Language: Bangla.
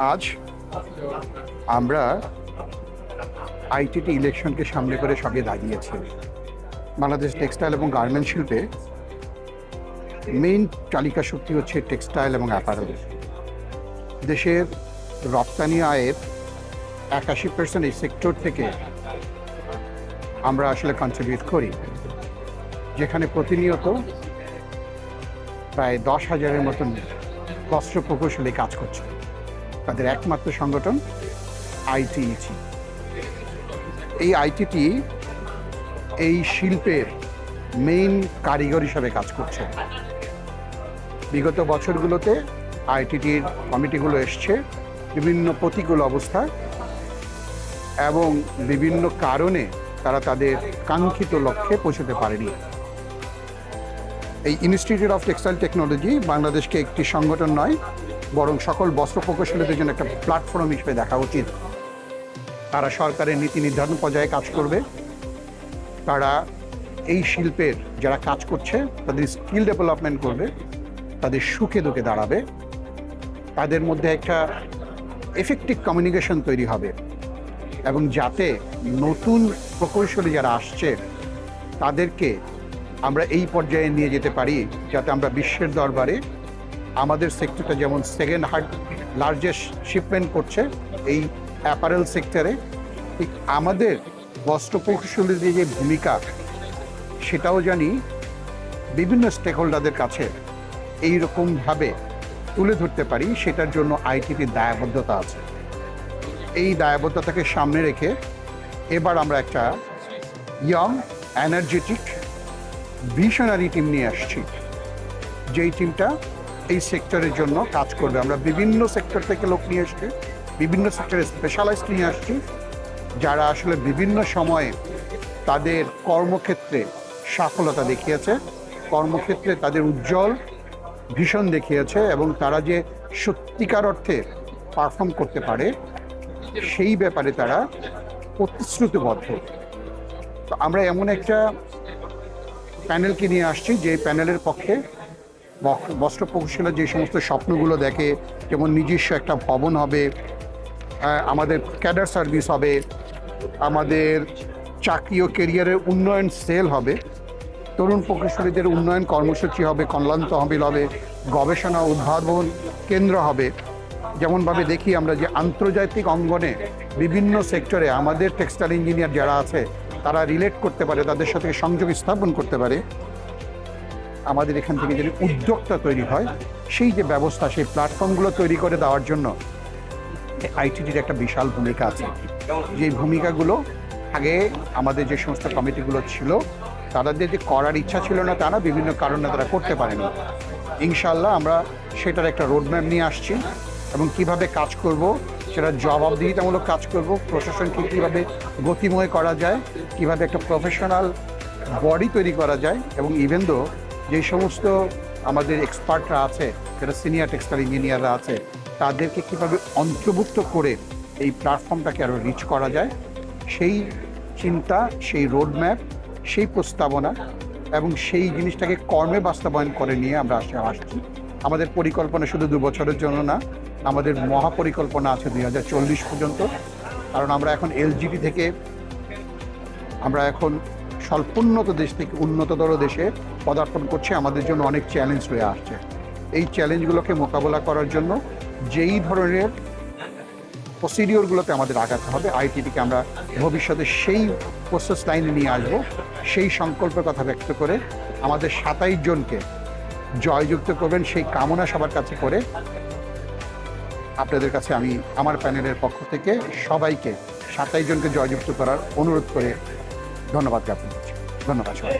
আজ আমরা আইটিটি ইলেকশনকে সামনে করে সবে দাঁড়িয়েছি। বাংলাদেশ টেক্সটাইল এবং গার্মেন্ট শিল্পে মেইন চালিকা শক্তি হচ্ছে টেক্সটাইল এবং অ্যাপারেল। দেশের রপ্তানি আয়ের 81% এই সেক্টর থেকে আমরা আসলে কন্ট্রিবিউট করি, যেখানে প্রতিনিয়ত প্রায় 10,000-এর মতন বস্ত্র প্রকৌশলী কাজ করছে। তাদের একমাত্র সংগঠন আইটিইটি। এই আইটিটি এই শিল্পের মেইন কারিগর হিসাবে কাজ করছে। বিগত বছরগুলোতে আইটিটির কমিটিগুলো এসছে বিভিন্ন প্রতিকূল অবস্থায় এবং বিভিন্ন কারণে তারা তাদের কাঙ্ক্ষিত লক্ষ্যে পৌঁছতে পারেনি। এই ইনস্টিটিউট অফ টেক্সটাইল টেকনোলজি বাংলাদেশকে একটি সংগঠন নয়, বরং সকল বস্ত্র প্রকৌশলীদের জন্য একটা প্ল্যাটফর্ম হিসেবে দেখা উচিত। তারা সরকারের নীতি নির্ধারণ পর্যায়ে কাজ করবে, তারা এই শিল্পের যারা কাজ করছে তাদের স্কিল ডেভেলপমেন্ট করবে, তাদের সুখে দুঃখে দাঁড়াবে, তাদের মধ্যে একটা এফেক্টিভ কমিউনিকেশন তৈরি হবে এবং যাতে নতুন প্রকৌশলী যারা আসছে তাদেরকে আমরা এই পর্যায়ে নিয়ে যেতে পারি, যাতে আমরা বিশ্বের দরবারে আমাদের সেক্টরটা যেমন সেকেন্ড লার্জেস্ট শিপমেন্ট করছে এই অ্যাপারেল সেক্টরে, ঠিক আমাদের বস্ত্র প্রকৌশলীদের যে ভূমিকা সেটাও জানি বিভিন্ন স্টেক হোল্ডারদের কাছে এইরকমভাবে তুলে ধরতে পারি। সেটার জন্য আইটিটির দায়বদ্ধতা আছে। এই দায়বদ্ধতাকে সামনে রেখে এবার আমরা একটা ইয়ং এনার্জেটিক ভিশনারি টিম নিয়ে আসছি, যেই টিমটা এই সেক্টরের জন্য কাজ করবে। আমরা বিভিন্ন সেক্টর থেকে লোক নিয়ে আসছি, বিভিন্ন সেক্টরে স্পেশালাইজড নিয়ে আসছি, যারা আসলে বিভিন্ন সময়ে তাদের কর্মক্ষেত্রে সফলতা দেখিয়েছে, কর্মক্ষেত্রে তাদের উজ্জ্বল ভীষণ দেখিয়েছে এবং তারা যে সত্যিকার অর্থে পারফর্ম করতে পারে সেই ব্যাপারে তারা প্রতিশ্রুতিবদ্ধ। তো আমরা এমন একটা প্যানেলকে নিয়ে আসছি যে প্যানেলের পক্ষে বস্ত্র প্রকৌশলীর যে সমস্ত স্বপ্নগুলো দেখে, যেমন নিজস্ব একটা ভবন হবে, আমাদের ক্যাডার সার্ভিস হবে, আমাদের চাকরি ও কেরিয়ারের উন্নয়ন সেল হবে, তরুণ প্রকৌশলীদের উন্নয়ন কর্মসূচি হবে, কল্যাণ তহবিল হবে, গবেষণা উদ্ভাবন কেন্দ্র হবে। যেমনভাবে দেখি আমরা যে আন্তর্জাতিক অঙ্গনে বিভিন্ন সেক্টরে আমাদের টেক্সটাইল ইঞ্জিনিয়ার যারা আছে তারা রিলেট করতে পারে, তাদের সাথে সংযোগ স্থাপন করতে পারে। আমাদের এখান থেকে যদি উদ্যোক্তা তৈরি হয়, সেই যে ব্যবস্থা, সেই প্ল্যাটফর্মগুলো তৈরি করে দেওয়ার জন্য আইটিটির একটা বিশাল ভূমিকা আছে। যেই ভূমিকাগুলো আগে আমাদের যে সমস্ত কমিটিগুলো ছিল তাদের যে করার ইচ্ছা ছিল না, তারা বিভিন্ন কারণে তারা করতে পারেনি। ইনশাআল্লাহ আমরা সেটার একটা রোডম্যাপ নিয়ে আসছি এবং কিভাবে কাজ করব, সেটা জবাবদিহিতামূলক কাজ করব, প্রশাসনকে কীভাবে গতিময় করা যায়, কিভাবে একটা প্রফেশনাল বডি তৈরি করা যায়, এবং ইভেন দো যে সমস্ত আমাদের এক্সপার্টরা আছে, যারা সিনিয়র টেক্সটাইল ইঞ্জিনিয়াররা আছে, তাদেরকে কীভাবে অন্তর্ভুক্ত করে এই প্ল্যাটফর্মটাকে আরও রিচ করা যায়, সেই চিন্তা, সেই রোডম্যাপ, সেই প্রস্তাবনা এবং সেই জিনিসটাকে কর্মে বাস্তবায়ন করে নিয়ে আমরা আসছি। আমাদের পরিকল্পনা শুধু 2 বছরের জন্য না, আমাদের মহাপরিকল্পনা আছে 2040 পর্যন্ত। কারণ আমরা এখন এলজিডি থেকে আমরা এখন স্বল্পোন্নত দেশ থেকে উন্নততর দেশে পদার্পণ করছি। আমাদের জন্য অনেক চ্যালেঞ্জ হয়ে আসছে। এই চ্যালেঞ্জগুলোকে মোকাবেলা করার জন্য যেই ধরনের প্রসিডিওরগুলোতে আমাদের আগাতে হবে, আইটিটিকে আমরা ভবিষ্যতে সেই প্রসেস লাইনে নিয়ে আসবো, সেই সংকল্পের কথা ব্যক্ত করে আমাদের 27 জনকে জয়যুক্ত করবেন সেই কামনা সবার কাছে করে আপনাদের কাছে আমি আমার প্যানেলের পক্ষ থেকে সবাইকে 27 জনকে জয়যুক্ত করার অনুরোধ করে ধন্যবাদ জ্ঞাপন করছি। ধন্যবাদ সবাই।